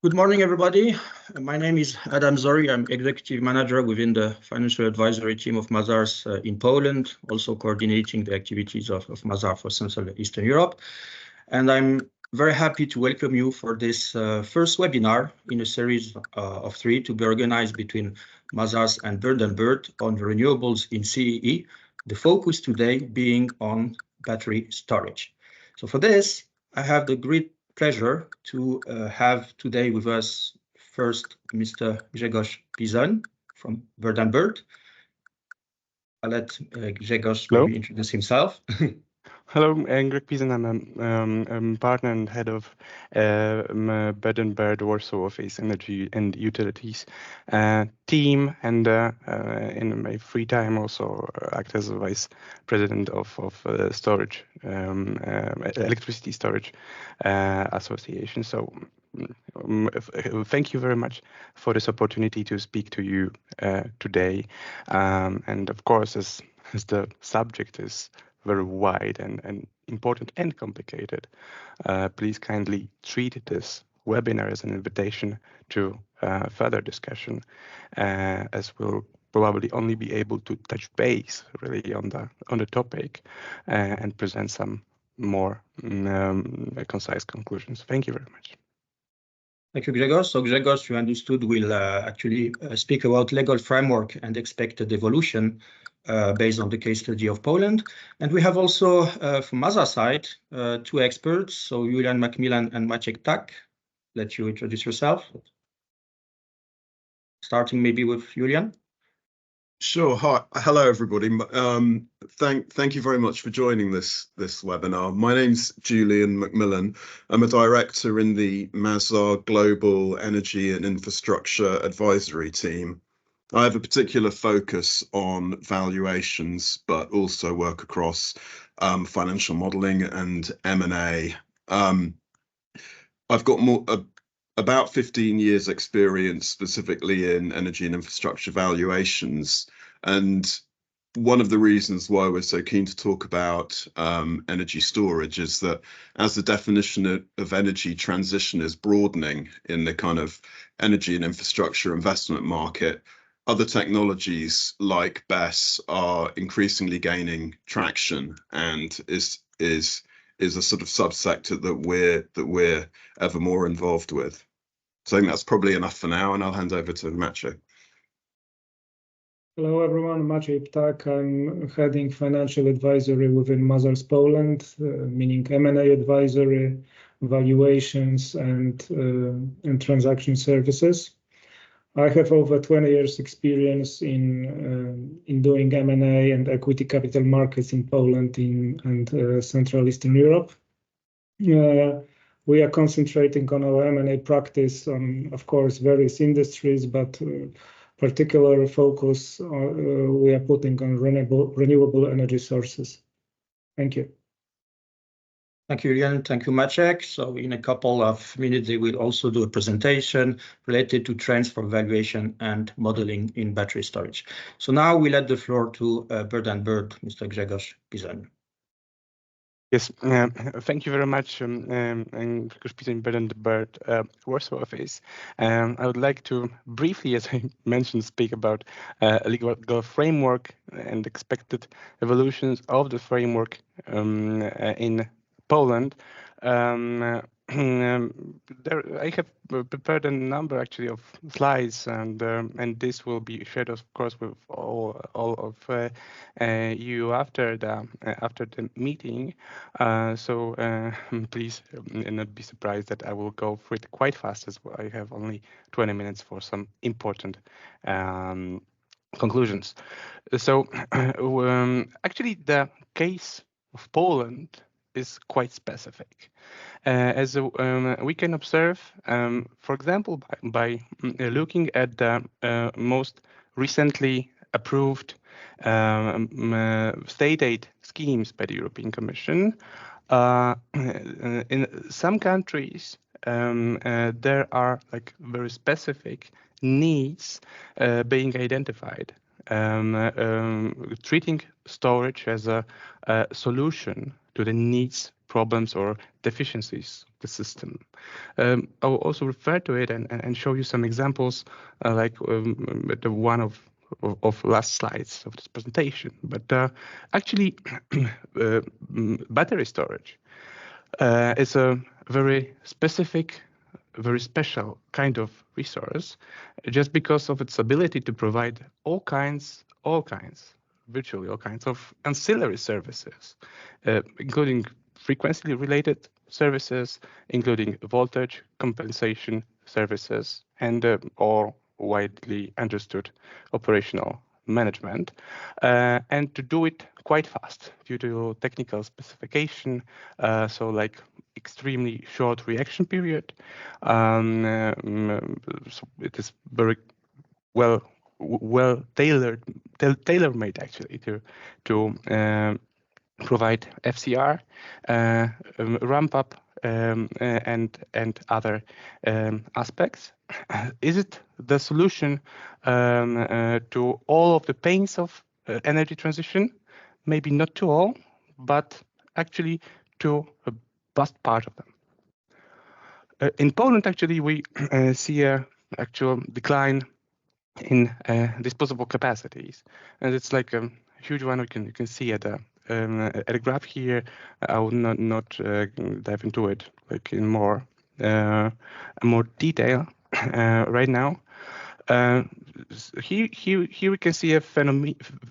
Good morning, everybody. My name is Adam Zori. I'm executive manager within the financial advisory team of Mazars in Poland, also coordinating the activities of Mazars for Central and Eastern Europe. And I'm very happy to welcome you for this first webinar in a series of 3 to be organized between Mazars and Bird on renewables in CEE, the focus today being on battery storage. So for this, I have the great pleasure to have today with us first Mr. Grzegorz Bizon from Bird. I'll let Grzegorz maybe introduce himself. Hello, I'm Greg Bizon. I'm a partner and head of Bird Warsaw Office Energy and Utilities team, and in my free time also act as a vice president of storage, electricity storage association. So thank you very much for this opportunity to speak to you today. And of course, as the subject is very wide and important and complicated, please kindly treat this webinar as an invitation to further discussion, as we'll probably only be able to touch base really on the topic and present some more concise conclusions. Thank you very much. Thank you, Grzegorz. So Grzegorz, you understood, will actually speak about legal framework and expected evolution based on the case study of Poland. And we have also, from Mazars side, 2 experts, so Julian Macmillan and Maciek Ptak. Let you introduce yourself. Starting maybe with Julian. Sure. Hi. Hello, everybody. Thank you very much for joining this webinar. My name's Julian Macmillan. I'm a director in the Mazars Global Energy and Infrastructure Advisory team. I have a particular focus on valuations, but also work across financial modelling and M&A. I've got about 15 years experience specifically in energy and infrastructure valuations. And one of the reasons why we're so keen to talk about energy storage is that as the definition of energy transition is broadening in the kind of energy and infrastructure investment market, other technologies like BESS are increasingly gaining traction and is a sort of subsector that we're ever more involved with. So I think that's probably enough for now, and I'll hand over to Maciej. Hello, everyone. Maciej Ptak. I'm heading financial advisory within Mazars Poland, meaning M&A advisory, valuations, and transaction services. I have over 20 years experience in doing M&A and equity capital markets in Poland and Central Eastern Europe. We are concentrating on our M&A practice on, of course, various industries, but particular focus we are putting on renewable energy sources. Thank you. Thank you, Julian. Thank you, Maciek. So in a couple of minutes, they will also do a presentation related to trends for valuation and modeling in battery storage. So now we let the floor to Bird, Mr. Grzegorz Bizon. Yes, thank you very much. I'm Grzegorz Bizon, Bird Warsaw Office. I would like to briefly, as I mentioned, speak about a legal framework and expected evolutions of the framework in Poland. I have prepared a number actually of slides, and this will be shared, of course, with all of you after the meeting. So please not be surprised that I will go through it quite fast, as well. I have only 20 minutes for some important conclusions. So actually, the case of Poland is quite specific. As we can observe, for example, by looking at the most recently approved state aid schemes by the European Commission, in some countries there are like very specific needs being identified. Treating storage as a solution to the needs problems or deficiencies of the system. I will also refer to it and show you some examples, like the one of last slides of this presentation. But actually, battery storage is a very specific, very special kind of resource, just because of its ability to provide virtually all kinds of ancillary services, including frequency related services, including voltage compensation services, and all widely understood operational management, and to do it quite fast due to technical specification, so like extremely short reaction period. So it is very well tailor-made actually to provide FCR, ramp up, and other aspects. Is it the solution to all of the pains of energy transition? Maybe not to all, but actually to a vast part of them. In Poland, actually, we see a actual decline in disposable capacities, and it's like a huge one. You can see at a graph here. I will not dive into it like in more detail right now. Here we can see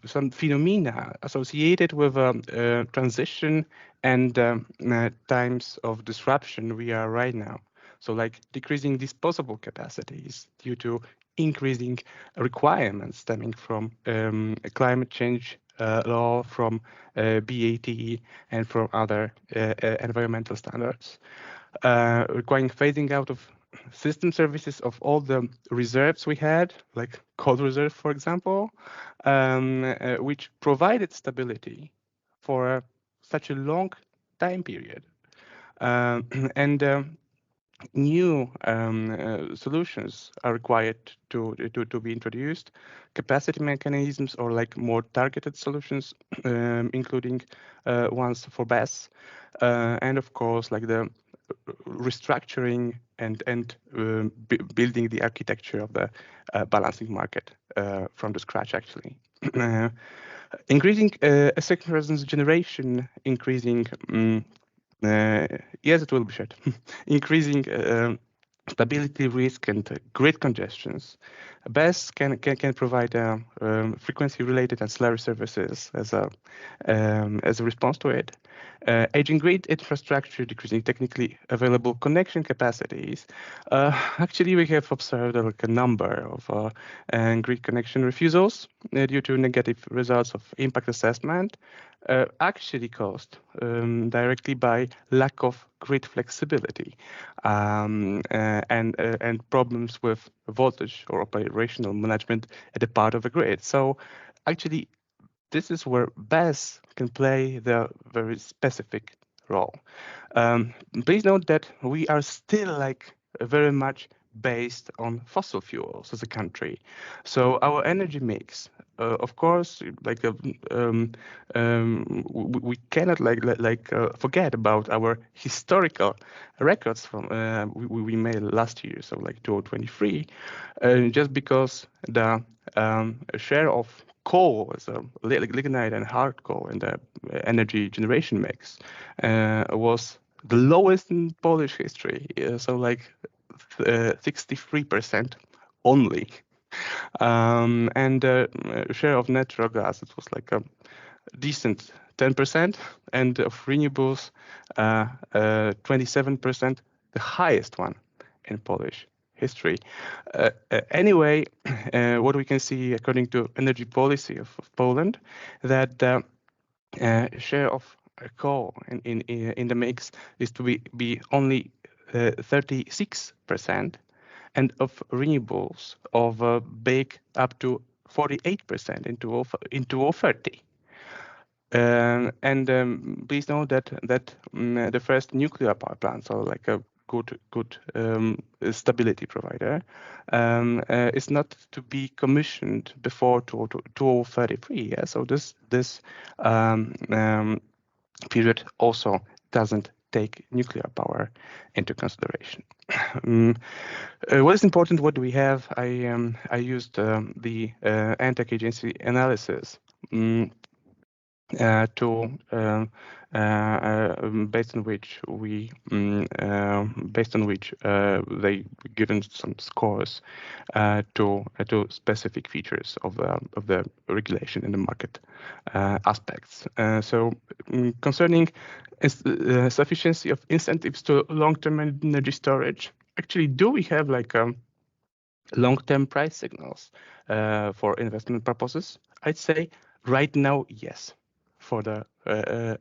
some phenomena associated with transition and times of disruption we are right now. So like decreasing disposable capacities due to increasing requirements stemming from climate change law, from BAT, and from other environmental standards, requiring phasing out of system services of all the reserves we had, like coal reserve, for example, which provided stability for such a long time period. And new solutions are required to be introduced, capacity mechanisms or like more targeted solutions, including ones for BESS, and of course like the restructuring and building the architecture of the balancing market from the scratch actually. Increasing asynchronous generation, increasing yes, it will be shared. Increasing stability risk and grid congestions. BESS can provide frequency-related ancillary services as a response to it. Aging grid infrastructure, decreasing technically available connection capacities. Actually, we have observed like a number of grid connection refusals due to negative results of impact assessment, actually caused directly by lack of grid flexibility and problems with voltage or operational management at the part of the grid. So actually, this is where BESS can play the very specific role. Please note that we are still like very much based on fossil fuels as a country. So our energy mix, of course, like we cannot forget about our historical records from we made last year, so like 2023, just because the share of coal as a lignite and hard coal in the energy generation mix was the lowest in Polish history. So like 63% only. And share of natural gas, it was like a decent 10%, and of renewables 27%, the highest one in Polish history. Anyway, what we can see according to energy policy of Poland, that the share of coal in the mix is to be only 36%, and of renewables of big up to 48% in 2030. And please know that the first nuclear power plants are like a good stability provider, is not to be commissioned before 2033. Yeah? So this period also doesn't take nuclear power into consideration. What is important? What do we have? I used the ANTAC agency analysis based on which they given some scores to specific features of the regulation in the market aspects. Concerning sufficiency of incentives to long-term energy storage, actually, do we have like long-term price signals for investment purposes? I'd say right now, yes. For the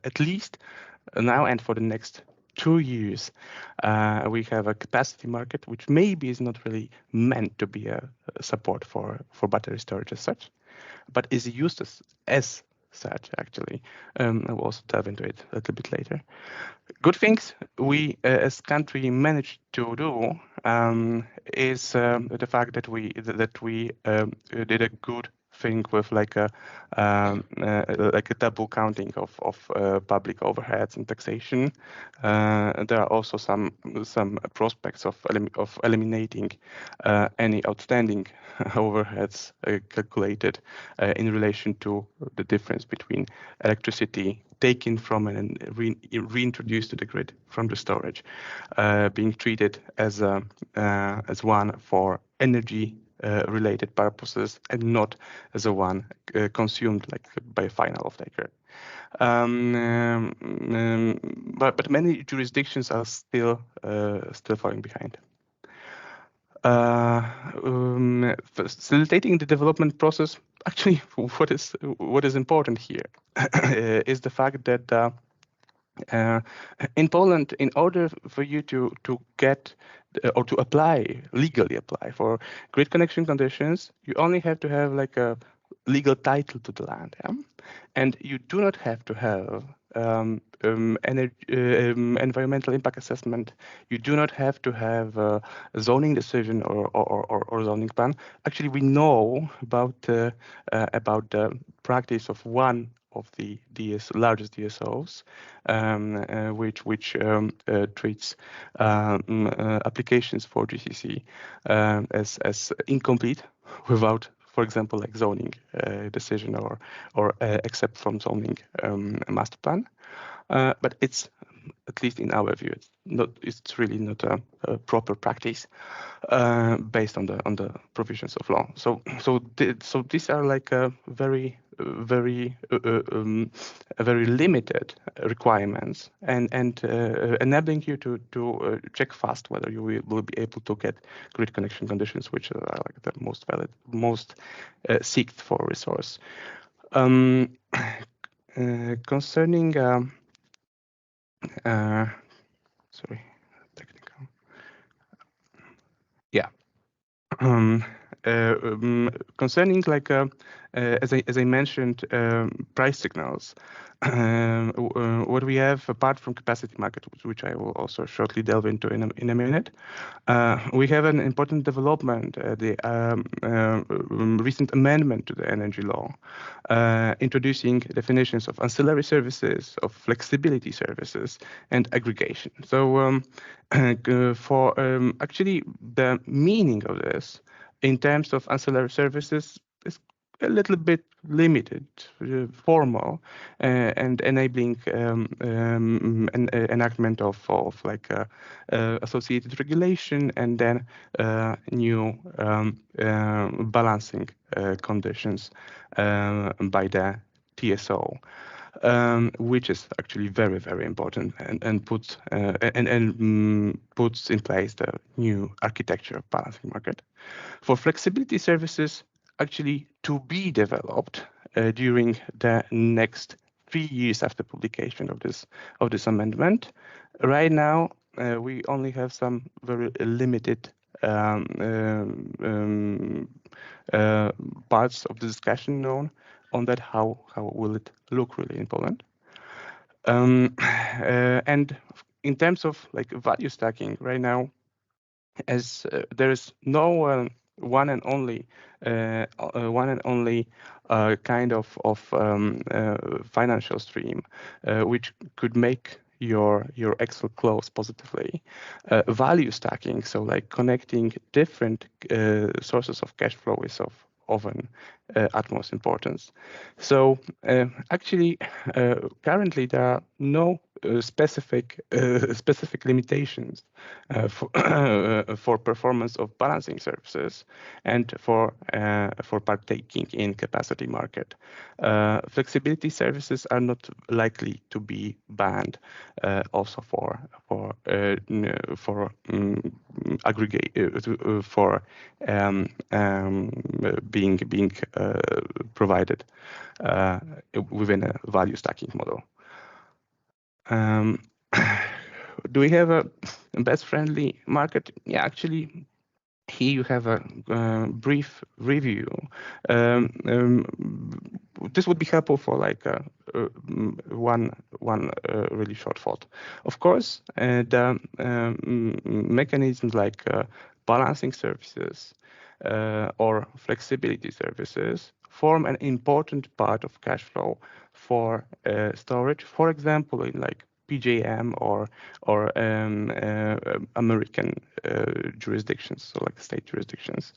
at least now and for the next 2 years, we have a capacity market which maybe is not really meant to be a support for battery storage as such, but is used as such actually. I will also delve into it a little bit later. Good things we as country managed to do is the fact that we did a good thing with like a double counting of public overheads and taxation. There are also some prospects of eliminating any outstanding overheads calculated in relation to the difference between electricity taken from and reintroduced to the grid from the storage, being treated as one for energy related purposes and not as a one consumed like by a final off-taker. But many jurisdictions are still falling behind. Facilitating the development process, actually, what is important here is the fact that in Poland, in order for you to get or to legally apply for grid connection conditions, you only have to have like a legal title to the land, yeah? And you do not have to have environmental impact assessment. You do not have to have a zoning decision or zoning plan. Actually, we know about the practice of one of the largest DSOs, which treats applications for GCC as incomplete without, for example, like zoning decision or except from zoning master plan. But it's, at least in our view, it's really not a proper practice based on the provisions of law. So these are like a very limited requirements and enabling you to check fast whether you will be able to get grid connection conditions which are like the most valid, most sought for resource. Concerning sorry, technical. Yeah. Concerning like as I mentioned, price signals. What we have apart from capacity market, which I will also shortly delve into in a minute, we have an important development, the recent amendment to the energy law, introducing definitions of ancillary services, of flexibility services, and aggregation. So for actually the meaning of this in terms of ancillary services is a little bit limited, formal, and enabling an enactment of like associated regulation and then new balancing conditions by the TSO. Which is actually very, very important and puts puts in place the new architecture of balancing market. For flexibility services, actually to be developed during the next 3 years after publication of this amendment. Right now, we only have some very limited parts of the discussion known on that. How will it look really in Poland? And in terms of like value stacking right now, as there is no one and only kind of financial stream which could make your Excel close positively. Value stacking, so like connecting different sources of cash flow is of often utmost importance. So actually, currently there are no specific limitations for performance of balancing services and for partaking in capacity market. Flexibility services are not likely to be banned, also for aggregate for being provided within a value stacking model. Do we have a best friendly market? Yeah, actually, here you have a brief review. This would be helpful for like one really short thought. Of course, the mechanisms like balancing services or flexibility services form an important part of cash flow for storage. For example, in like PJM or American jurisdictions, so like state jurisdictions,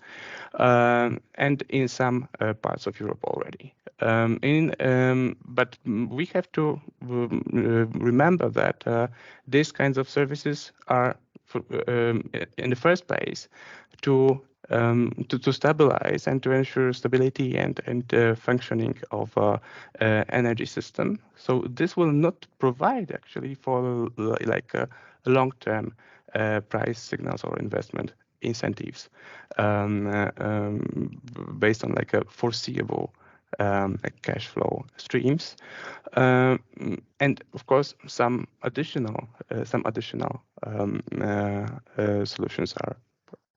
and in some parts of Europe already. But we have to remember that these kinds of services are, in the first place, to stabilize and to ensure stability and functioning of energy system. So this will not provide actually for like long-term price signals or investment incentives based on like a foreseeable cash flow streams, and of course some additional solutions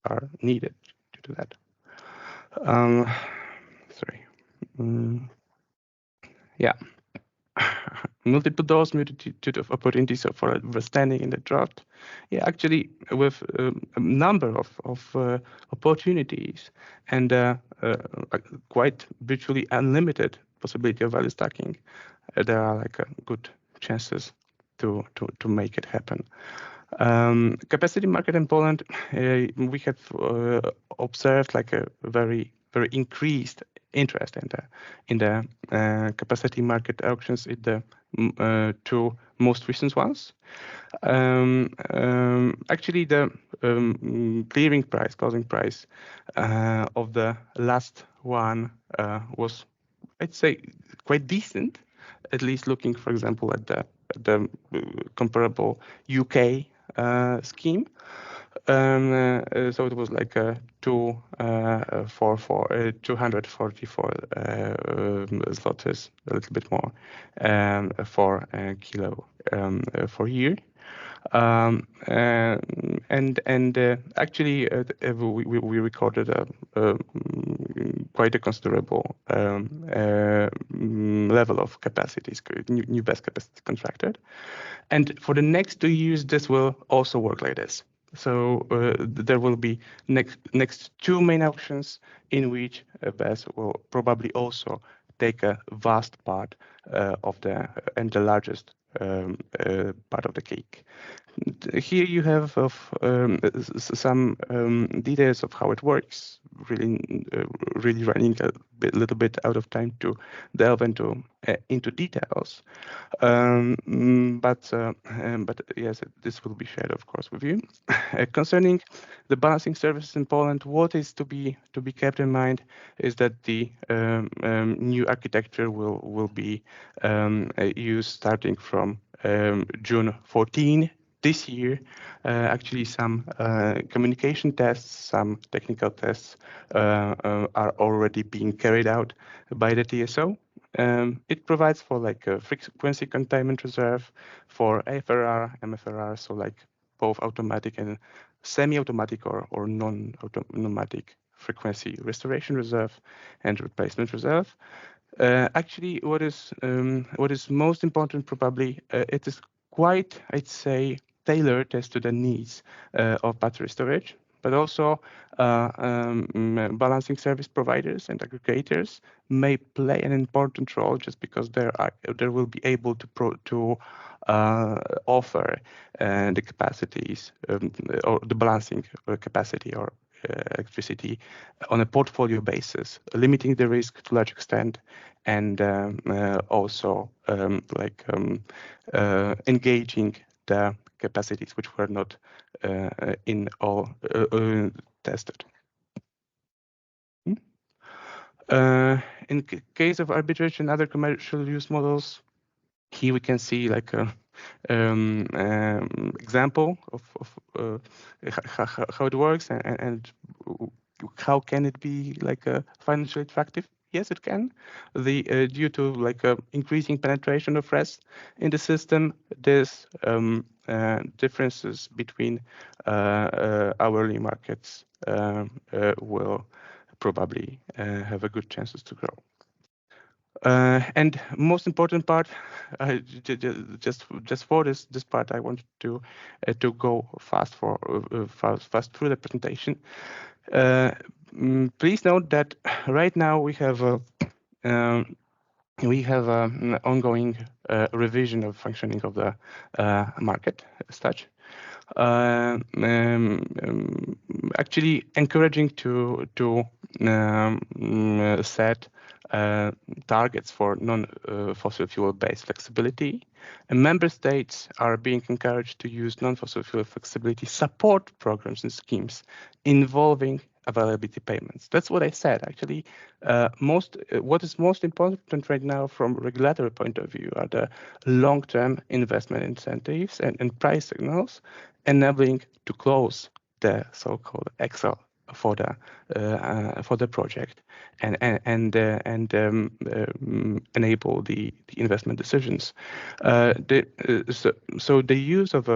are needed to do that. Sorry. Yeah. Multiple doors, multitude of opportunities for understanding in the draft. Yeah, actually, with a number of opportunities and quite virtually unlimited possibility of value stacking, there are like good chances to make it happen. Capacity market in Poland, we have observed like a very increased interest in the capacity market auctions in the two most recent ones. Actually, the clearing price, closing price of the last one was, I'd say, quite decent. At least looking, for example, at the comparable UK scheme. So it was like 244 zlotys, a little bit more, for a kilo for year. Actually, we recorded quite a considerable level of capacities, new best capacity contracted. And for the next 2 years, this will also work like this. So there will be next two main auctions in which BES will probably also take a vast part of the largest part of the cake. Here you have some details of how it works. Really running a little bit out of time to delve into details. But yes, this will be shared, of course, with you. Concerning the balancing services in Poland, what is to be kept in mind is that the new architecture will be used starting from June 14 this year. Actually, some communication tests, some technical tests are already being carried out by the TSO. It provides for like a frequency containment reserve for AFRR, MFRR, so like both automatic and semi-automatic or non-automatic frequency restoration reserve and replacement reserve. Actually, what is most important probably, it is quite, I'd say, tailored as to the needs of battery storage. but also balancing service providers and aggregators may play an important role just because they will be able to offer the capacities or the balancing capacity or electricity on a portfolio basis, limiting the risk to a large extent, and also engaging the capacities which were not in all tested. In case of arbitration and other commercial use models, here we can see like a example of how it works and how can it be like financially attractive. Yes, it can. Due to like increasing penetration of REST in the system, there's differences between hourly markets will probably have a good chances to grow. And most important part, just for this part, I wanted to go fast through the presentation. Please note that right now we have an ongoing revision of functioning of the market as such. Actually encouraging to set targets for non-fossil fuel based flexibility, and member states are being encouraged to use non-fossil fuel flexibility support programs and schemes involving availability payments. That's what I said. Actually, what is most important right now from a regulatory point of view are the long-term investment incentives and price signals, enabling to close the so-called Excel for the project and enable the investment decisions. So the use of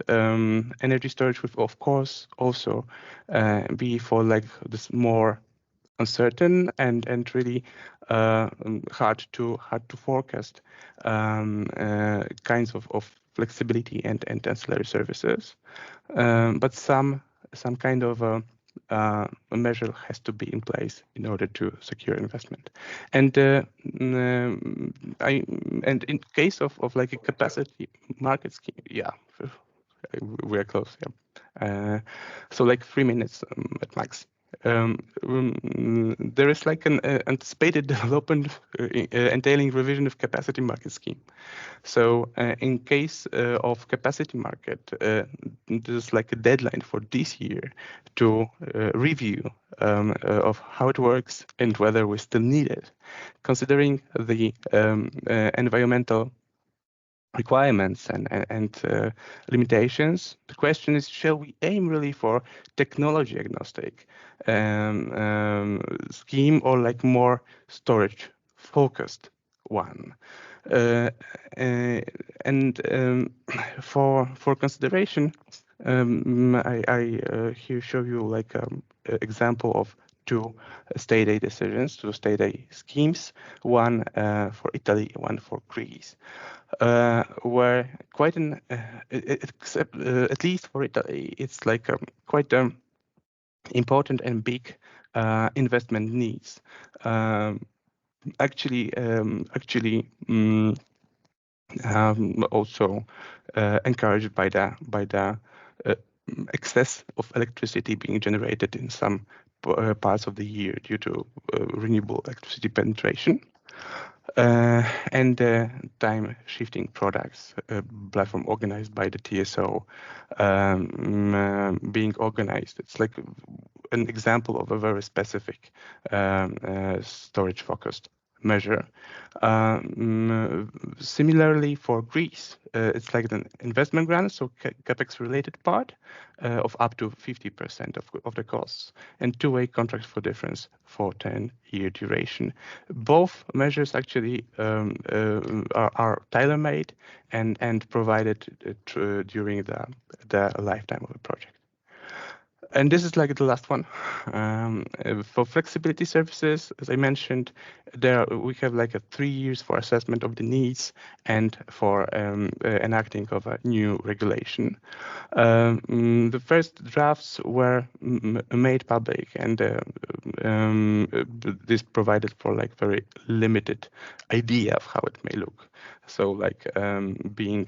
energy storage will of course also be for like this more uncertain and really hard to forecast kinds of flexibility and ancillary services, but some kind of a measure has to be in place in order to secure investment. And in case of like a capacity market scheme, yeah, we are close. Yeah, so like 3 minutes at max. There is like an anticipated development entailing revision of capacity market scheme. So in case of capacity market, there's like a deadline for this year to review of how it works and whether we still need it, considering the environmental requirements and limitations. The question is, shall we aim really for technology agnostic scheme or like more storage focused one? And for consideration, I here show you like example of two state aid decisions, two state aid schemes, one for Italy, one for Greece, where quite an, except at least for Italy, it's like quite important and big investment needs. Also encouraged by the excess of electricity being generated in some parts of the year due to renewable electricity penetration. And time shifting products platform organized by the TSO being organized. It's like an example of a very specific storage focused measure. Similarly for Greece, it's like an investment grant, so capex related part of up to 50% of the costs, and two-way contracts for difference for 10-year duration. Both measures actually are tailor-made and provided during the lifetime of a project. And this is like the last one. For flexibility services, as I mentioned, we have like a 3 years for assessment of the needs and for enacting of a new regulation. The first drafts were made public, and this provided for like very limited idea of how it may look. So like being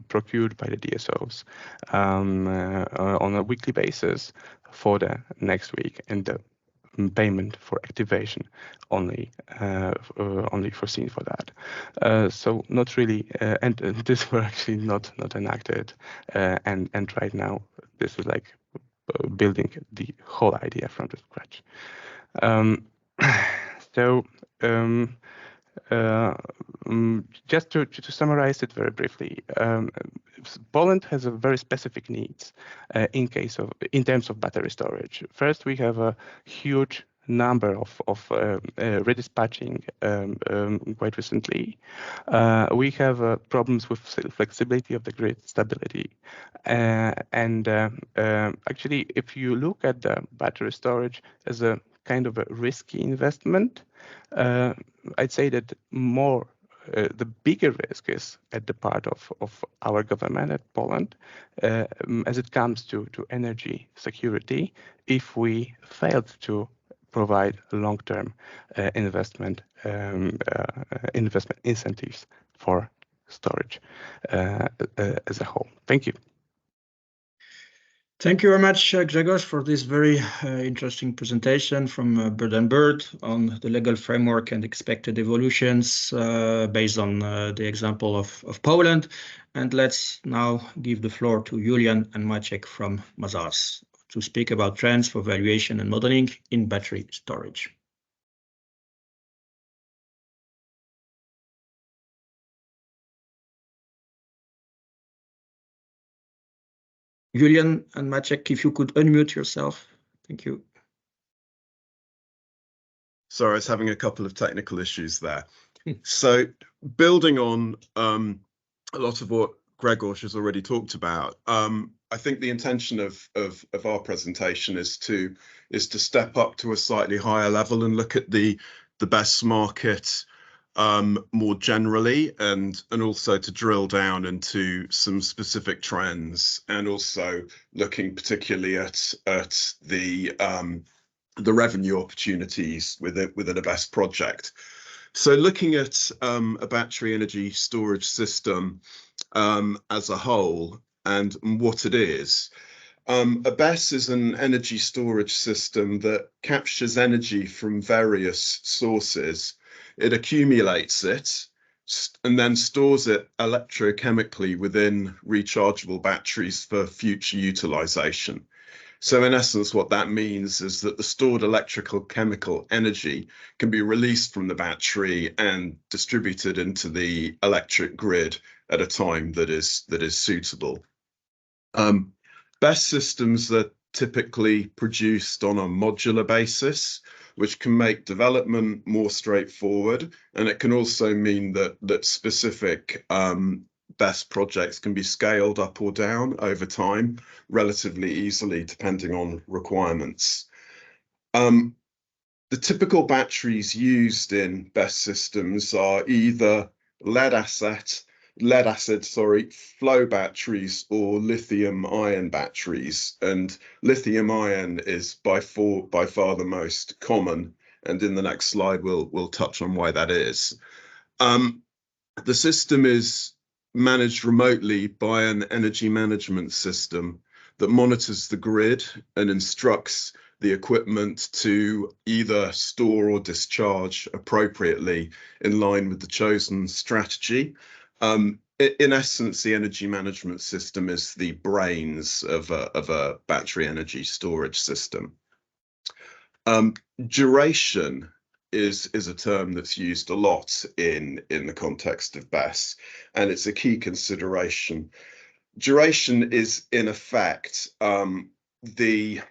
procured by the DSOs on a weekly basis for the next week, and the payment for activation only foreseen for that. So not really, and this were actually not enacted, and right now this is like building the whole idea from the scratch. So just to summarize it very briefly, Poland has a very specific needs in terms of battery storage. First, we have a huge number of redispatching quite recently. We have problems with flexibility of the grid stability, and actually, if you look at the battery storage as a kind of a risky investment, I'd say that the bigger risk is at the part of our government at Poland, as it comes to energy security, if we failed to provide long-term investment incentives for storage as a whole. Thank you. Thank you very much, Grzegorz, for this very interesting presentation from Bird and Bird on the legal framework and expected evolutions based on the example of Poland. And let's now give the floor to Julian and Maciek from Mazars to speak about trends for valuation and modeling in battery storage. Julian and Maciek, if you could unmute yourself. Thank you. Sorry, I was having a couple of technical issues there. So building on a lot of what Grzegorz has already talked about, I think the intention of our presentation is to step up to a slightly higher level and look at the BESS market more generally, and also to drill down into some specific trends, and also looking particularly at the revenue opportunities within a BESS project. So looking at a battery energy storage system as a whole and what it is. A BESS is an energy storage system that captures energy from various sources. It accumulates it and then stores it electrochemically within rechargeable batteries for future utilization. So in essence, what that means is that the stored electrical chemical energy can be released from the battery and distributed into the electric grid at a time that is suitable. BESS systems are typically produced on a modular basis, which can make development more straightforward, and it can also mean that specific BESS projects can be scaled up or down over time relatively easily, depending on requirements. The typical batteries used in BESS systems are either lead acid, flow batteries, or lithium-ion batteries. And lithium-ion is by far the most common. And in the next slide, we'll touch on why that is. The system is managed remotely by an energy management system that monitors the grid and instructs the equipment to either store or discharge appropriately in line with the chosen strategy. In essence, the energy management system is the brains of a battery energy storage system. Duration is a term that's used a lot in the context of BESS, and it's a key consideration. Duration is, in effect, the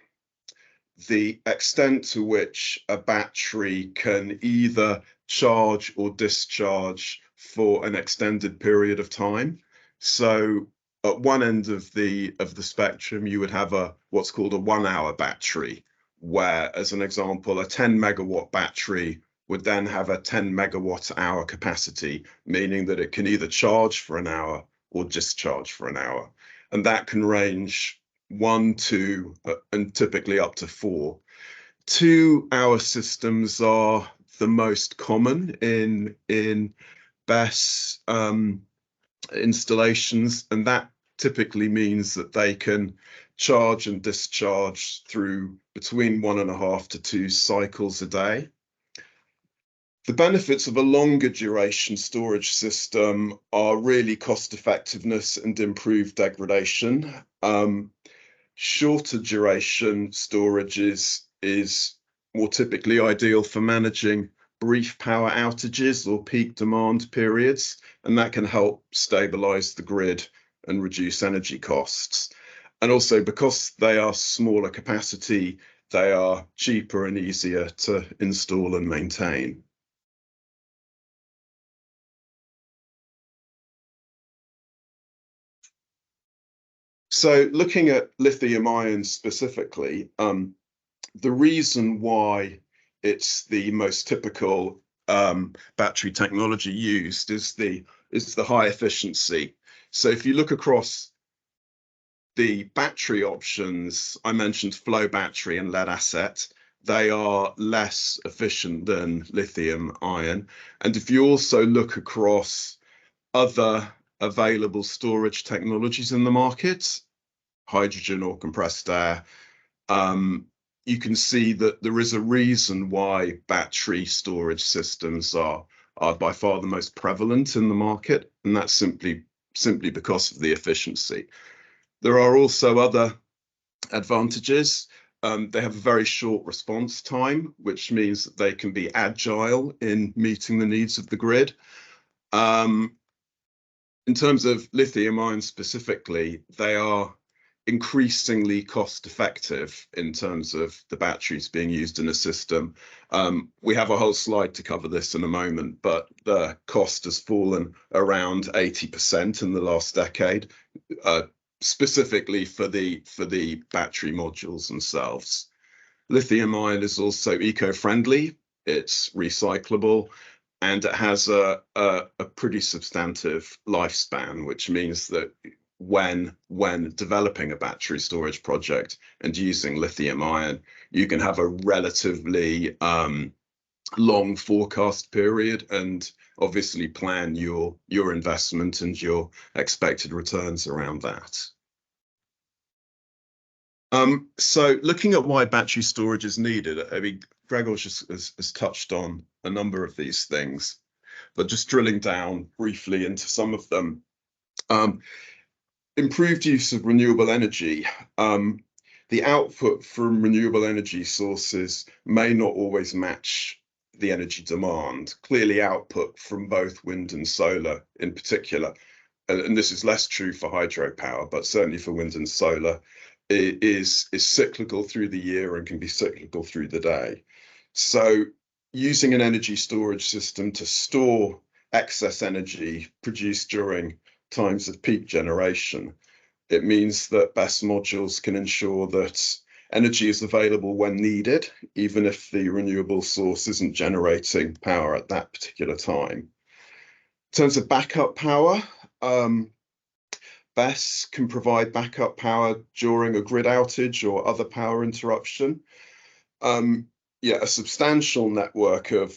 extent to which a battery can either charge or discharge for an extended period of time. So at one end of the spectrum, you would have what's called a 1 hour battery, where, as an example, a 10 megawatt battery would then have a 10 megawatt hour capacity, meaning that it can either charge for an hour or discharge for an hour. And that can range 1, 2, and typically up to 4. 2 hour systems are the most common in BESS installations, and that typically means that they can charge and discharge through between 1.5 to 2 cycles a day. The benefits of a longer duration storage system are really cost effectiveness and improved degradation. Shorter duration storage is more typically ideal for managing brief power outages or peak demand periods, and that can help stabilize the grid and reduce energy costs. And also, because they are smaller capacity, they are cheaper and easier to install and maintain. So looking at lithium ion specifically, the reason why it's the most typical battery technology used is the high efficiency. So if you look across the battery options, I mentioned flow battery and lead acid. They are less efficient than lithium ion. And if you also look across other available storage technologies in the market, hydrogen or compressed air, you can see that there is a reason why battery storage systems are by far the most prevalent in the market, and that's simply because of the efficiency. There are also other advantages. They have a very short response time, which means that they can be agile in meeting the needs of the grid. In terms of lithium ion specifically, they are increasingly cost effective in terms of the batteries being used in a system. We have a whole slide to cover this in a moment, but the cost has fallen around 80% in the last decade, specifically for the battery modules themselves. Lithium ion is also eco-friendly, it's recyclable, and it has a pretty substantive lifespan, which means that when developing a battery storage project and using lithium ion, you can have a relatively long forecast period and obviously plan your investment and your expected returns around that. So looking at why battery storage is needed, I mean, Gregor has touched on a number of these things, but just drilling down briefly into some of them. Improved use of renewable energy. The output from renewable energy sources may not always match the energy demand. Clearly, output from both wind and solar in particular, and this is less true for hydropower, but certainly for wind and solar, is cyclical through the year and can be cyclical through the day. So using an energy storage system to store excess energy produced during times of peak generation, it means that BESS modules can ensure that energy is available when needed, even if the renewable source isn't generating power at that particular time. In terms of backup power, BESS can provide backup power during a grid outage or other power interruption. A substantial network of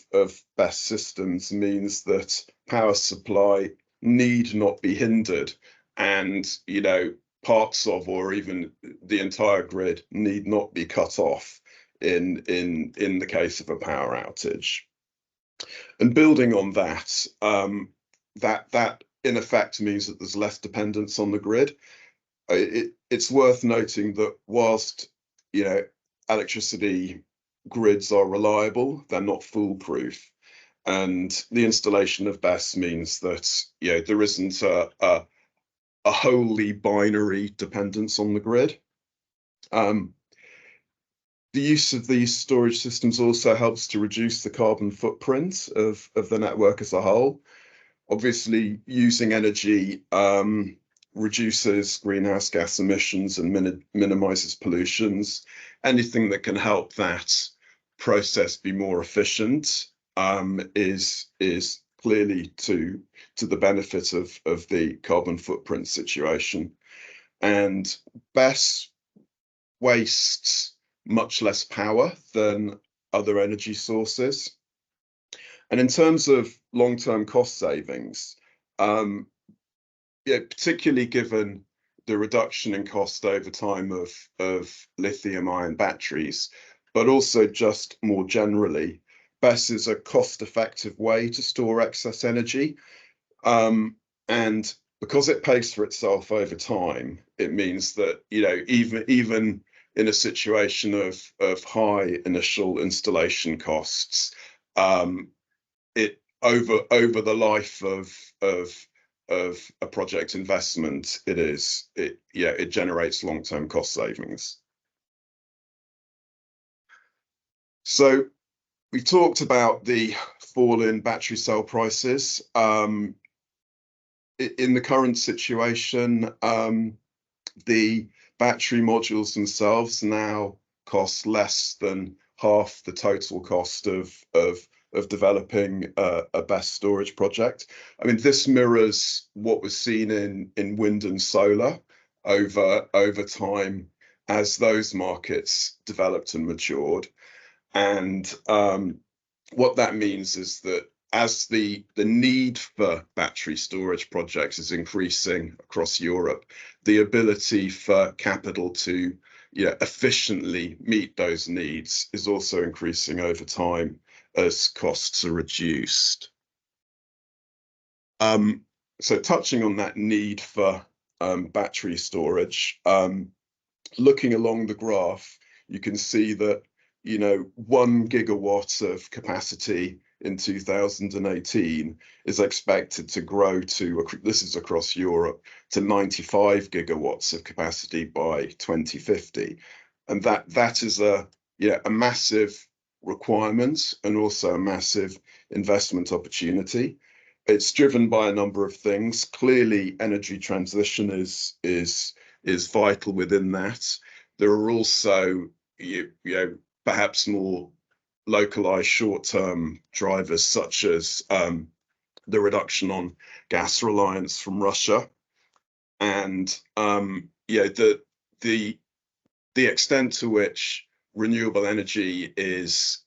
BESS systems means that power supply need not be hindered, and parts of or even the entire grid need not be cut off in the case of a power outage. And building on that, that in effect means that there's less dependence on the grid. It's worth noting that whilst electricity grids are reliable, they're not foolproof, and the installation of BESS means that there isn't a wholly binary dependence on the grid. The use of these storage systems also helps to reduce the carbon footprint of the network as a whole. Obviously, using energy reduces greenhouse gas emissions and minimizes pollutions. Anything that can help that process be more efficient is clearly to the benefit of the carbon footprint situation. And BESS wastes much less power than other energy sources. And in terms of long-term cost savings, particularly given the reduction in cost over time of lithium-ion batteries, but also just more generally, BESS is a cost-effective way to store excess energy. And because it pays for itself over time, it means that, you know, even in a situation of high initial installation costs, it over the life of a project investment, it generates long-term cost savings. So we've talked about the fall in battery cell prices. In the current situation, the battery modules themselves now cost less than half the total cost of developing a BESS storage project. I mean, this mirrors what was seen in wind and solar over time as those markets developed and matured. And what that means is that as the need for battery storage projects is increasing across Europe, the ability for capital to efficiently meet those needs is also increasing over time as costs are reduced. So touching on that need for battery storage, looking along the graph, you can see that 1 gigawatt of capacity in 2018 is expected to grow to, this is across Europe, to 95 gigawatts of capacity by 2050. And that is a massive requirement and also a massive investment opportunity. It's driven by a number of things. Clearly, energy transition is vital within that. There are also perhaps more localized short-term drivers, such as the reduction on gas reliance from Russia, and the extent to which renewable energy is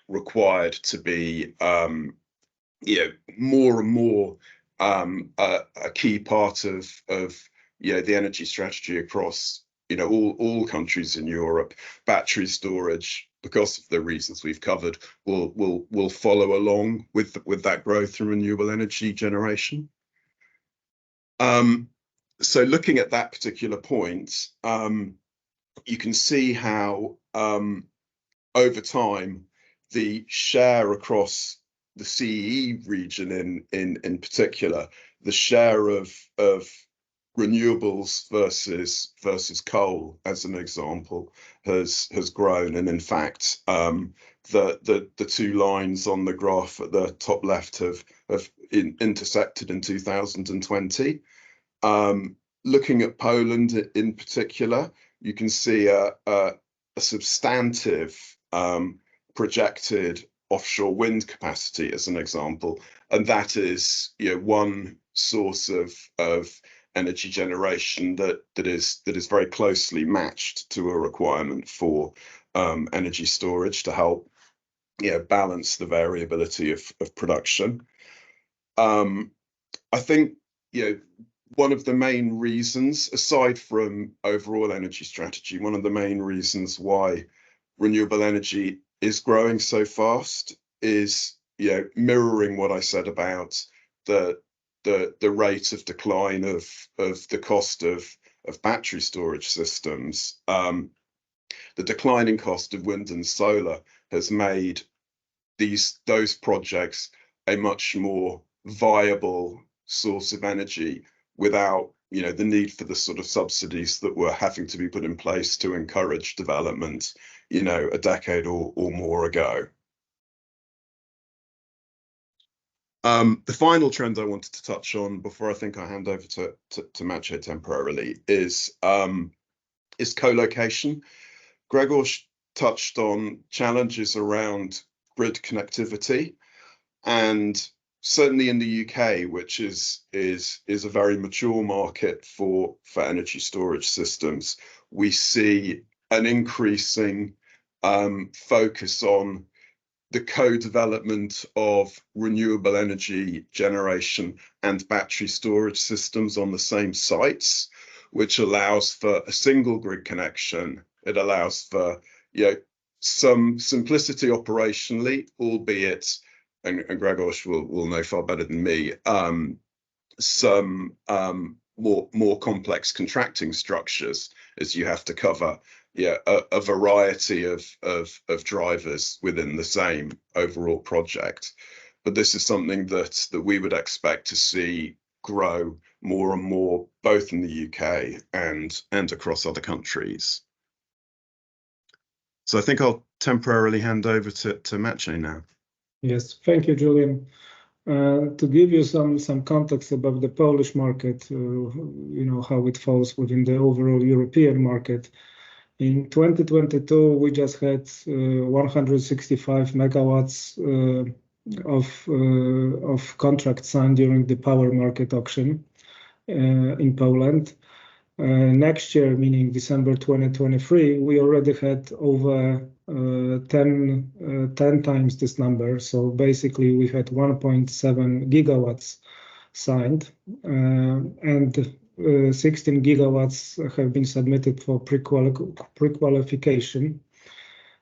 required to be more and more a key part of the energy strategy across all countries in Europe. Battery storage, because of the reasons we've covered, will follow along with that growth in renewable energy generation. So looking at that particular point, you can see how over time the share across the CEE region in particular, the share of renewables versus coal, as an example, has grown. And in fact, the two lines on the graph at the top left have intersected in 2020. Looking at Poland in particular, you can see a substantive projected offshore wind capacity as an example, and that is one source of energy generation that is very closely matched to a requirement for energy storage to help balance the variability of production. I think one of the main reasons, aside from overall energy strategy, one of the main reasons why renewable energy is growing so fast is mirroring what I said about the rate of decline of the cost of battery storage systems. The declining cost of wind and solar has made those projects a much more viable source of energy without the need for the sort of subsidies that were having to be put in place to encourage development a decade or more ago. The final trend I wanted to touch on before I think I hand over to Maciej temporarily is co-location. Grzegorz touched on challenges around grid connectivity, and certainly in the UK, which is a very mature market for energy storage systems, we see an increasing focus on the co-development of renewable energy generation and battery storage systems on the same sites, which allows for a single grid connection. It allows for, you know, some simplicity operationally, albeit, and Grzegorz will know far better than me, some more complex contracting structures, as you have to cover a variety of drivers within the same overall project. But this is something that we would expect to see grow more and more, both in the UK and across other countries. So I think I'll temporarily hand over to Maciej now. Yes, thank you, Julian. To give you some context about the Polish market, you know, how it falls within the overall European market. In 2022, we just had 165 megawatts of contracts signed during the power market auction in Poland. Next year, meaning December 2023, we already had over 10 times this number. So basically, we had 1.7 gigawatts signed, and 16 gigawatts have been submitted for pre-qualification.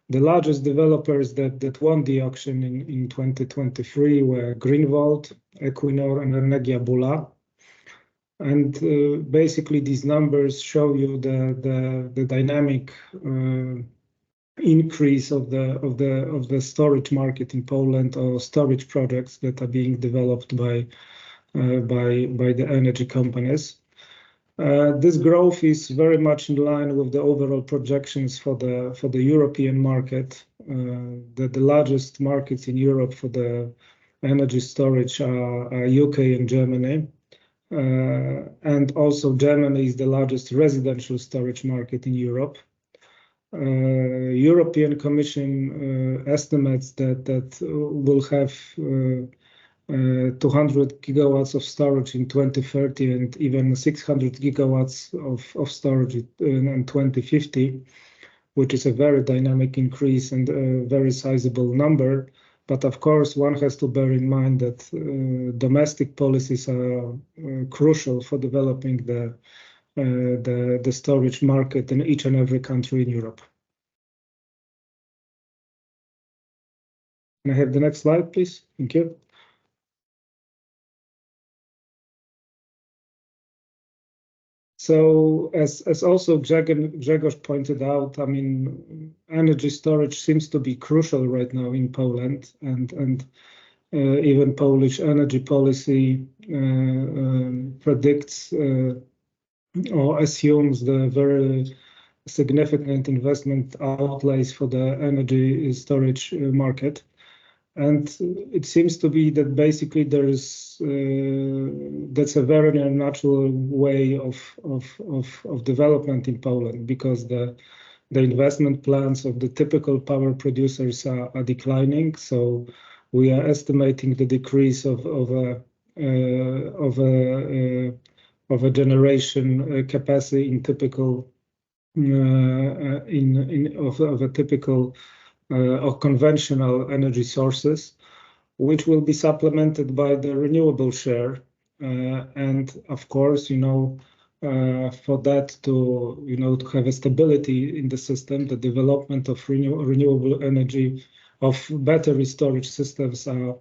The largest developers that won the auction in 2023 were Greenvolt, Equinor, and Energia Bula. And basically, these numbers show you the dynamic increase of the storage market in Poland, or storage projects that are being developed by the energy companies. This growth is very much in line with the overall projections for the European market. The largest markets in Europe for the energy storage are UK and Germany. And also Germany is the largest residential storage market in Europe. European Commission estimates that we'll have 200 gigawatts of storage in 2030 and even 600 gigawatts of storage in 2050, which is a very dynamic increase and a very sizable number. But of course, one has to bear in mind that domestic policies are crucial for developing the storage market in each and every country in Europe. Can I have the next slide, please? Thank you. So as also Grzegorz pointed out, I mean, energy storage seems to be crucial right now in Poland, and even Polish energy policy predicts or assumes the very significant investment outlays for the energy storage market. And it seems to be that basically that's a very natural way of development in Poland, because the investment plans of the typical power producers are declining. So we are estimating the decrease of a generation capacity in typical of a typical or conventional energy sources, which will be supplemented by the renewable share. And of course, for that to have a stability in the system, the development of renewable energy, of battery storage systems are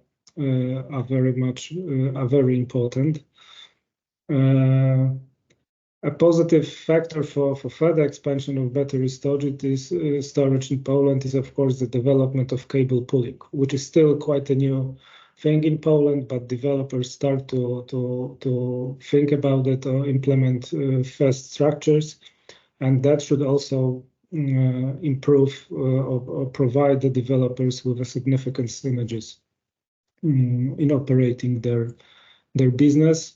very important. A positive factor for further expansion of battery storage in Poland is, of course, the development of cable pulling, which is still quite a new thing in Poland, but developers start to think about it or implement first structures, and that should also improve or provide the developers with a significant synergies. in operating their business.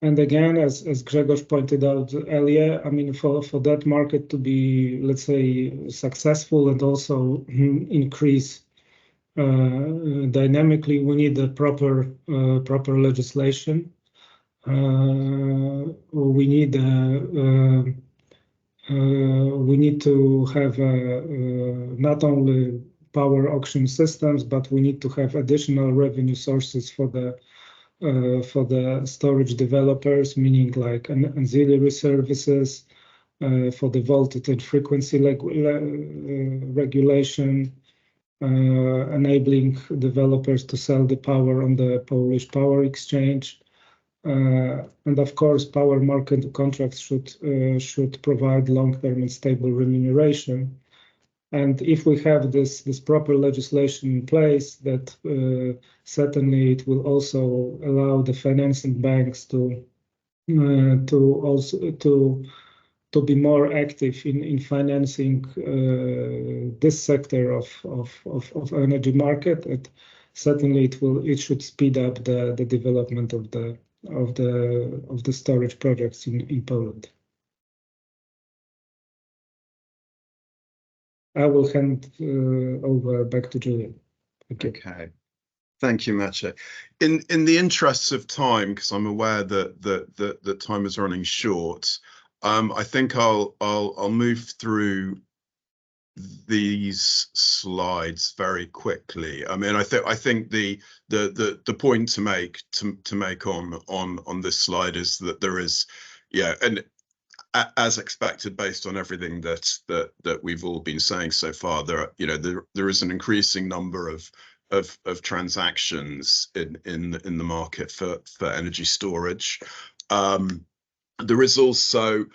And again, as Grzegorz pointed out earlier, I mean, for that market to be, let's say, successful and also increase dynamically, we need a proper legislation. We need to have not only power auction systems, but we need to have additional revenue sources for the storage developers, meaning like ancillary services, for the voltage and frequency regulation, enabling developers to sell the power on the Polish power exchange. And of course, power market contracts should provide long-term and stable remuneration. And if we have this proper legislation in place, that certainly it will also allow the financing banks to be more active in financing this sector of energy market. And certainly it should speed up the development of the storage projects in Poland. I will hand over back to Julian. Thank you. Okay. Thank you, Maciej. In the interests of time, because I'm aware that time is running short, I think I'll move through these slides very quickly. I mean, I think the point to make on this slide is that there is, yeah, and as expected, based on everything that we've all been saying so far, there is an increasing number of transactions in the market for energy storage. There is also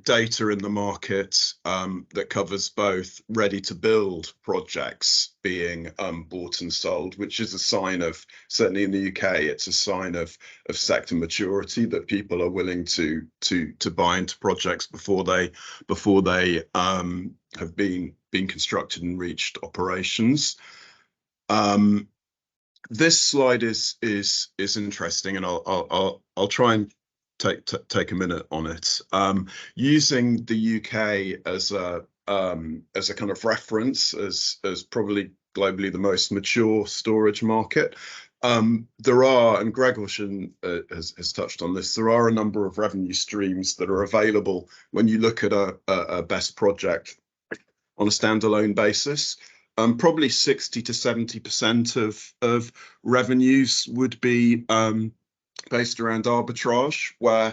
data in the market that covers both ready to build projects being bought and sold, which is a sign of, certainly in the UK, it's a sign of sector maturity, that people are willing to buy into projects before they have been constructed and reached operations. This slide is interesting, and I'll try and take a minute on it. Using the UK as a kind of reference, as probably globally the most mature storage market, there are, and Grzegorz has touched on this, there are a number of revenue streams that are available when you look at a BESS project on a standalone basis. Probably 60 to 70% of revenues would be based around arbitrage, where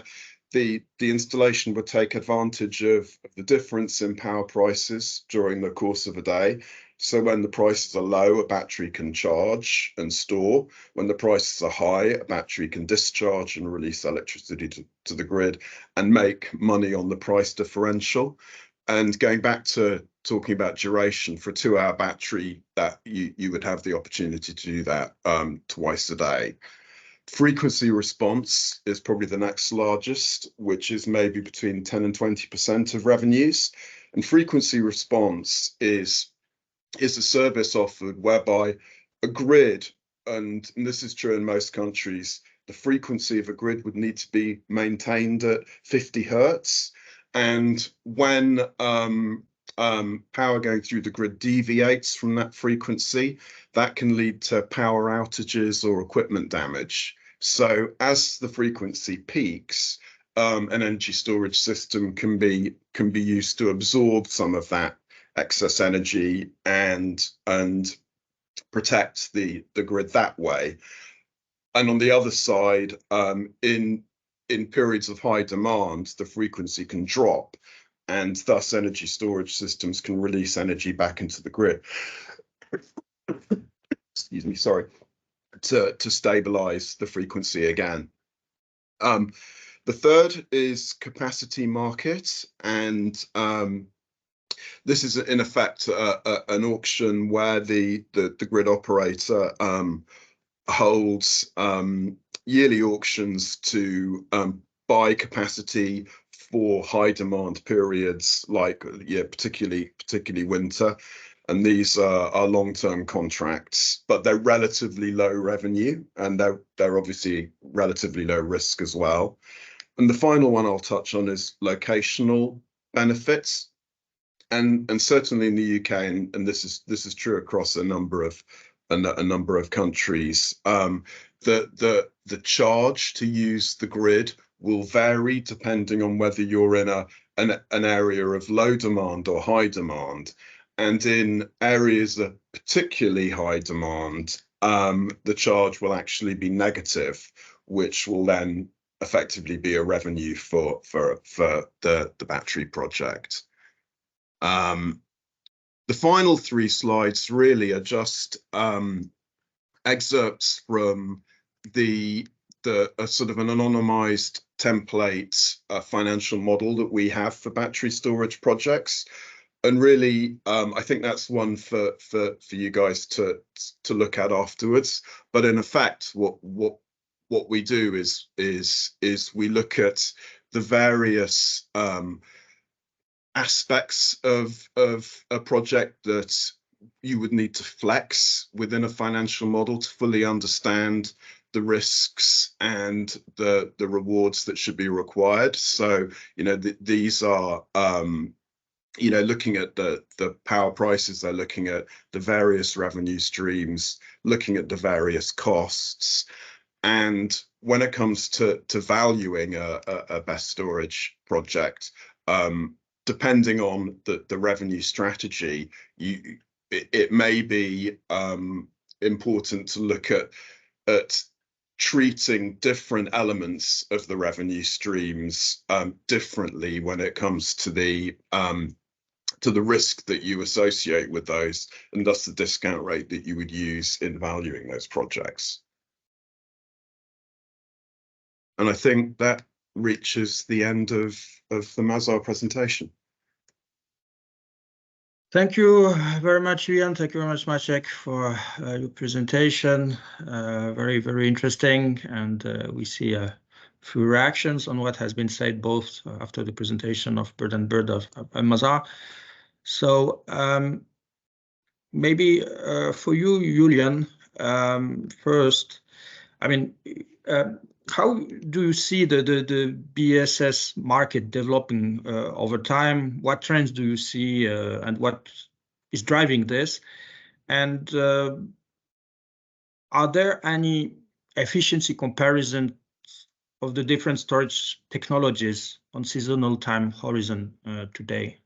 the installation would take advantage of the difference in power prices during the course of a day. So when the prices are low, a battery can charge and store. When the prices are high, a battery can discharge and release electricity to the grid and make money on the price differential. And going back to talking about duration, for a 2-hour battery, that you would have the opportunity to do that twice a day. Frequency response is probably the next largest, which is maybe between 10 and 20% of revenues. And frequency response is a service offered whereby a grid, and this is true in most countries, the frequency of a grid would need to be maintained at 50 hertz. And when power going through the grid deviates from that frequency, that can lead to power outages or equipment damage. So as the frequency peaks, an energy storage system can be used to absorb some of that excess energy and protect the grid that way. And on the other side, in periods of high demand, the frequency can drop, and thus energy storage systems can release energy back into the grid. Excuse me, sorry, to stabilize the frequency again. The third is capacity market, and this is in effect an auction where the grid operator holds yearly auctions to buy capacity for high demand periods, like particularly winter. and these are long-term contracts, but they're relatively low revenue, and they're obviously relatively low risk as well. And the final one I'll touch on is locational benefits, and certainly in the UK, and this is true across a number of countries. The charge to use the grid will vary depending on whether you're in an area of low demand or high demand. And in areas of particularly high demand, the charge will actually be negative, which will then effectively be a revenue for the battery project. The final three slides really are just excerpts from a sort of an anonymized template financial model that we have for battery storage projects. And really, I think that's one for you guys to look at afterwards. But in effect, what we do is we look at the various aspects of a project that you would need to flex within a financial model to fully understand the risks and the rewards that should be required. So, these are looking at the power prices, they're looking at the various revenue streams, looking at the various costs. And when it comes to valuing a BESS storage project, depending on the revenue strategy, it may be important to look at treating different elements of the revenue streams differently when it comes to the risk that you associate with those, and thus the discount rate that you would use in valuing those projects. And I think that reaches the end of the Mazars presentation. Thank you very much, Ian. Thank you very much, Maciek, for your presentation. Very, very interesting. And we see a few reactions on what has been said both after the presentation of Bird and Mazars. So maybe for you, Julian, first, I mean, how do you see the BESS market developing over time? What trends do you see and what is driving this? And are there any efficiency comparisons of the different storage technologies on seasonal time horizon today?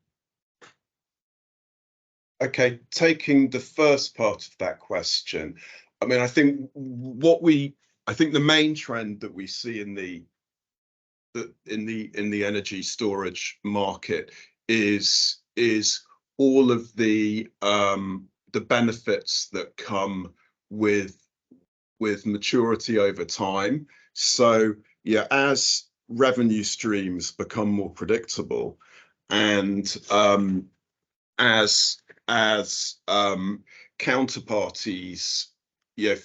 Okay, taking the first part of that question, I mean, I think the main trend that we see in the energy storage market is all of the benefits that come with maturity over time. So yeah, as revenue streams become more predictable, and as counterparties,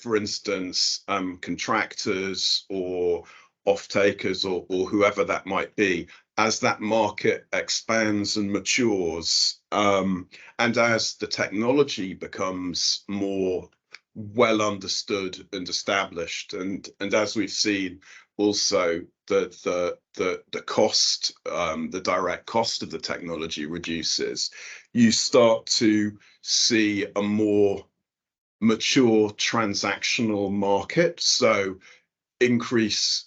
for instance, contractors or off-takers or whoever that might be, as that market expands and matures, and as the technology becomes more well understood and established, and as we've seen also the cost, the direct cost of the technology reduces, you start to see a more mature transactional market. So increasing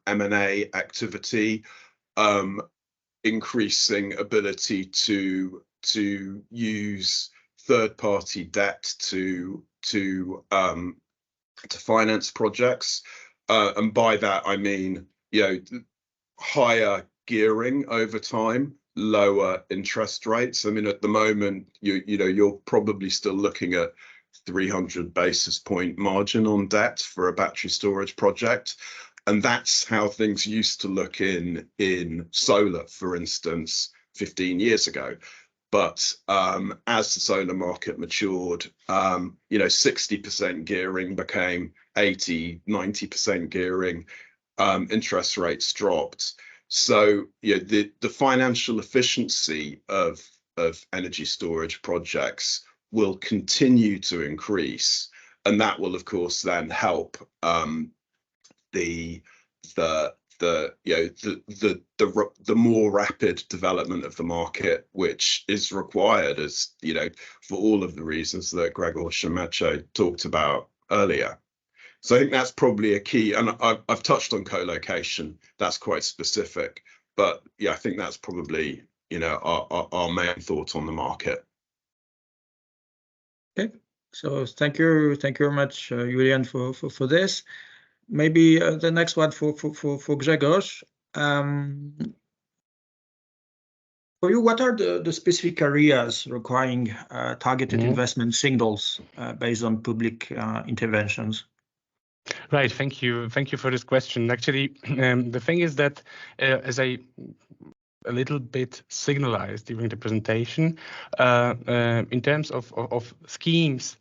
M&A activity, increasing ability to use third-party debt to finance projects, and by that I mean higher gearing over time, lower interest rates. I mean, at the moment you're probably still looking at 300 basis point margin on debt for a battery storage project, and that's how things used to look in solar, for instance, 15 years ago. But as the solar market matured, 60% gearing became 80, 90% gearing, interest rates dropped. So the financial efficiency of of energy storage projects will continue to increase, and that will of course then help the more rapid development of the market, which is required, as for all of the reasons that Grzegorz and Maciej talked about earlier. So I think that's probably a key, and I've touched on co-location. That's quite specific, but yeah, I think that's probably our main thought on the market. Okay, so thank you very much, Julian, for this. Maybe the next one for Grzegorz. For you, what are the specific areas requiring targeted investment signals based on public interventions? Right, thank you for this question. Actually, the thing is that as I a little bit signalized during the presentation, in terms of schemes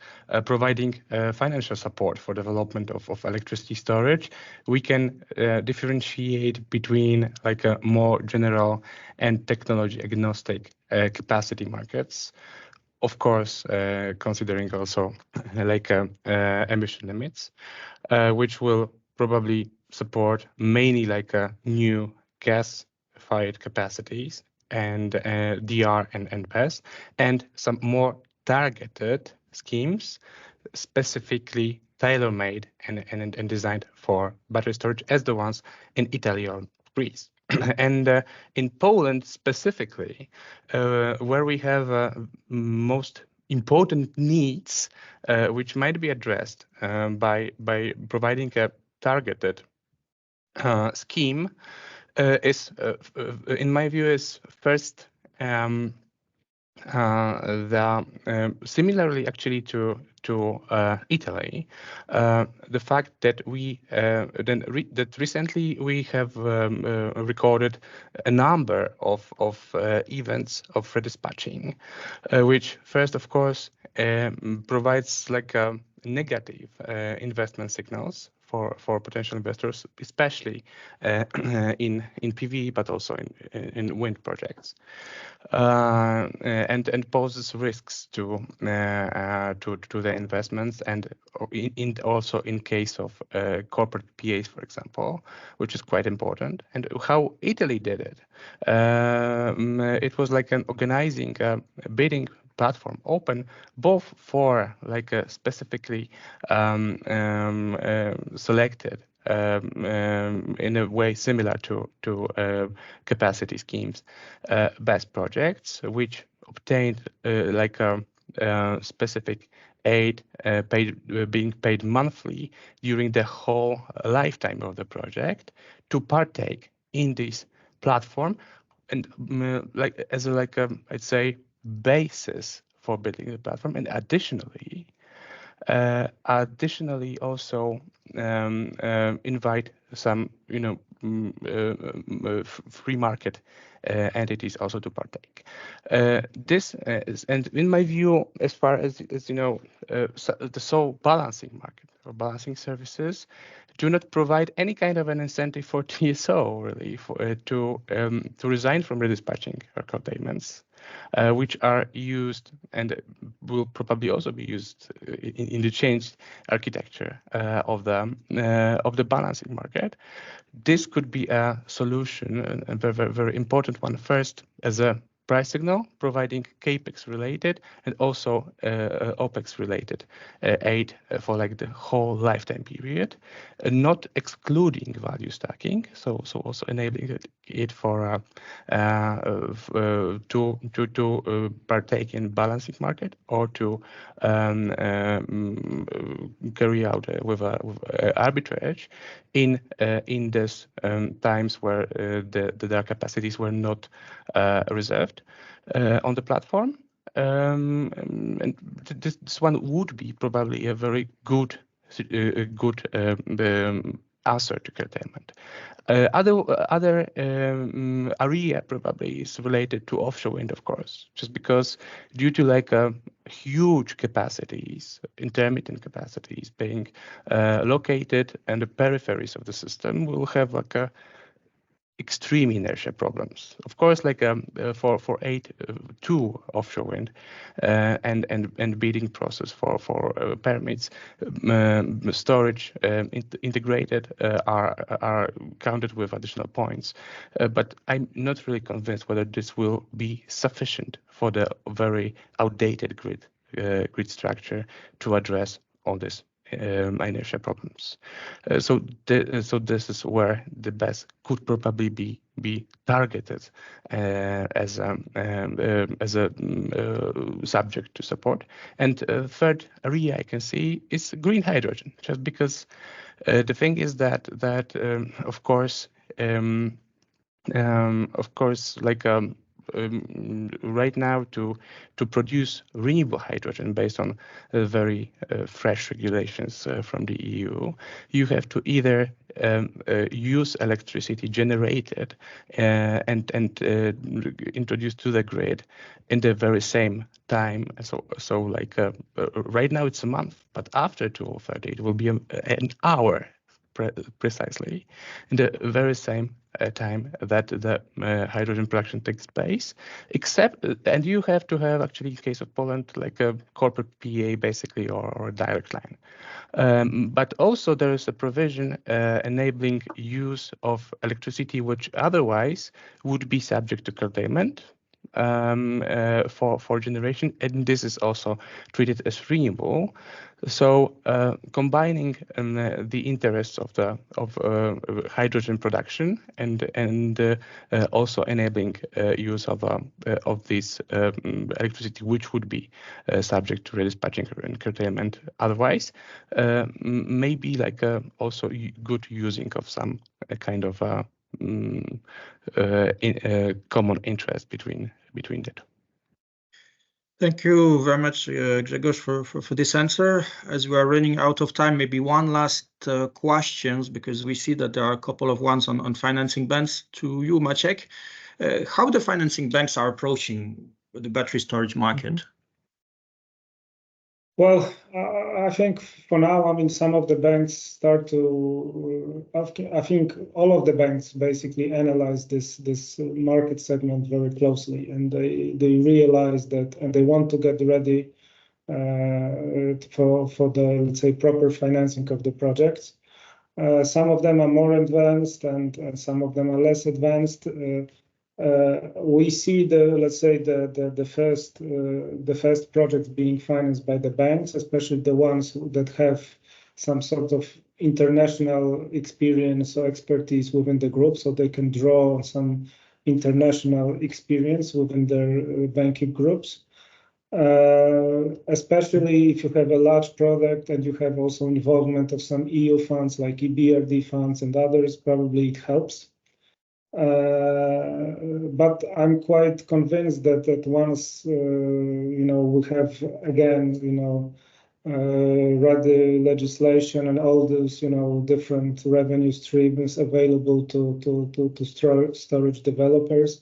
providing financial support for development of electricity storage, we can differentiate between like a more general and technology agnostic capacity markets. Of course, considering also like emission limits, which will probably support mainly like new gas-fired capacities and DR and BESS, and some more targeted schemes specifically tailor-made and designed for battery storage, as the ones in Italy or Greece. And in Poland specifically, where we have most important needs, which might be addressed by providing a targeted scheme, is, in my view, is first similarly actually to Italy, the fact that we that recently we have recorded a number of events of redispatching, which first, of course, provides like negative investment signals for potential investors, especially in PV, but also in wind projects, and poses risks to the investments, and also in case of corporate PAs, for example, which is quite important. And how Italy did it, it was like an organizing bidding platform open both for like a specifically selected in a way similar to capacity schemes, BESS projects, which obtained like a specific aid being paid monthly during the whole lifetime of the project to partake in this platform, and like as a I'd say basis for building the platform, and additionally also invite some free market entities also to partake. This is, and in my view, as far as the sole balancing market or balancing services do not provide any kind of an incentive for TSO really to resign from redispatching or curtailments, which are used and will probably also be used in the changed architecture of the balancing market. This could be a solution, a very, very important one. First, as a price signal, providing capex related and also opex related aid for like the whole lifetime period, not excluding value stacking. So also enabling it for to partake in balancing market, or to carry out with arbitrage in this times where the dark capacities were not reserved on the platform. And this one would be probably a very good answer to curtailment. Other area probably is related to offshore wind, of course, just because due to like huge capacities, intermittent capacities being located and the peripheries of the system, will have like a extreme inertia problems. Of course, like for 2 offshore wind and bidding process for permits, storage integrated are counted with additional points. But I'm not really convinced whether this will be sufficient for the very outdated grid structure to address all this inertia problems. So this is where the BESS could probably be targeted as a subject to support. And third area I can see is green hydrogen, just because the thing is that of course like right now to produce renewable hydrogen based on very fresh regulations from the EU, you have to either use electricity generated and introduced to the grid in the very same time. So like right now it's a month, but after 2030 it will be an hour precisely in the very same time that the hydrogen production takes place, and you have to have actually in case of Poland like a corporate PA basically or a direct line. But also there is a provision enabling use of electricity which otherwise would be subject to curtailment for generation, and this is also treated as renewable. So combining the interests of hydrogen production and also enabling use of this electricity, which would be subject to redispatching and curtailment otherwise, may be like also good using of some kind of common interest between the two. Thank you very much, Grzegorz, for this answer. As we are running out of time, maybe one last questions, because we see that there are a couple of ones on financing banks. To you, Maciek, how the financing banks are approaching the battery storage market? Well, I think for now, I mean, some of the banks start to, I think all of the banks basically analyze this market segment very closely, and they realize that, and they want to get ready for the, let's say, proper financing of the projects. Some of them are more advanced, and some of them are less advanced. We see let's say the first projects being financed by the banks, especially the ones that have some sort of international experience or expertise within the group, so they can draw on some international experience within their banking groups. Especially if you have a large product and you have also involvement of some EU funds like EBRD funds and others, probably it helps. But I'm quite convinced that once we have again ready legislation and all those different revenue streams available to storage developers,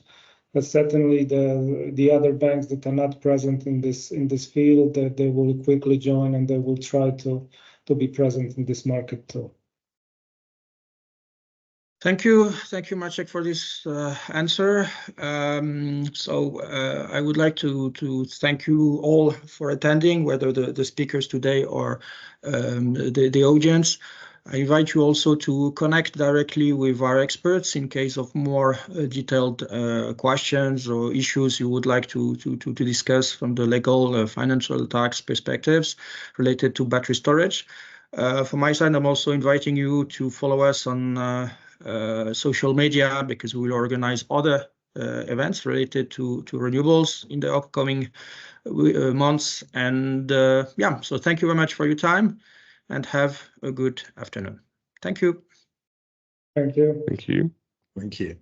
but certainly the other banks that are not present in this field, that they will quickly join and they will try to be present in this market too. Thank you, Maciek, for this answer. So I would like to thank you all for attending, whether the speakers today or the audience. I invite you also to connect directly with our experts in case of more detailed questions or issues you would like to discuss from the legal, financial, tax perspectives related to battery storage. From my side, I'm also inviting you to follow us on social media, because we will organize other events related to renewables in the upcoming months. And yeah, so thank you very much for your time and have a good afternoon. Thank you. Thank you. Thank you. Thank you.